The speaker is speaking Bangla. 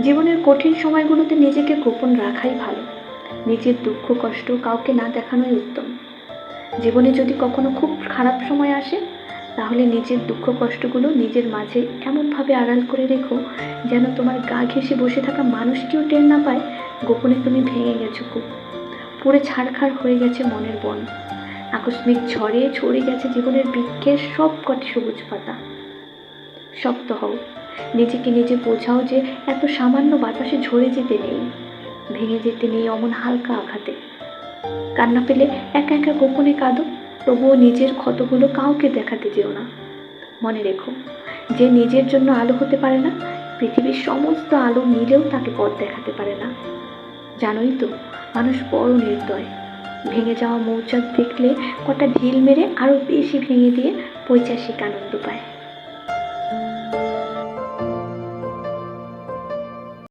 জীবনের কঠিন সময়গুলোতে নিজেকে গোপন রাখাই ভালো। নিজের দুঃখ কষ্ট কাউকে না দেখানোই উত্তম। জীবনে যদি কখনো খুব খারাপ সময় আসে, তাহলে নিজের দুঃখ কষ্টগুলো নিজের মাঝে এমনভাবে আড়াল করে রেখো যেন তোমার গা ঘেঁষে বসে থাকা মানুষটিও টের না পায় গোপনে তুমি ভেঙে গেছো খুব। পুরে ছাড়খাড় হয়ে গেছে মনের বন। আকস্মিক ঝড়ে ছড়ে গেছে জীবনের বৃক্ষের সব কটি সবুজ পাতা। শক্ত হও, নিজেকে নিজে বোঝাও যে এত সামান্য বাতাসে ঝরে যেতে নেই, ভেঙে যেতে নেই অমন হালকা আঘাতে। কান্না পেলে একা একা গোপনে কাঁদো, তবুও নিজের ক্ষতগুলো কাউকে দেখাতে যেও না। মনে রেখো, যে নিজের জন্য আলো হতে পারে না, পৃথিবীর সমস্ত আলো মিলেও তাকে পথ দেখাতে পারে না। জানোই তো, মানুষ বড় নির্দয়। ভেঙে যাওয়া মৌচাক দেখলে কটা ঢিল মেরে আরো বেশি ভেঙে দিয়ে পৈশাচিক আনন্দ পায়।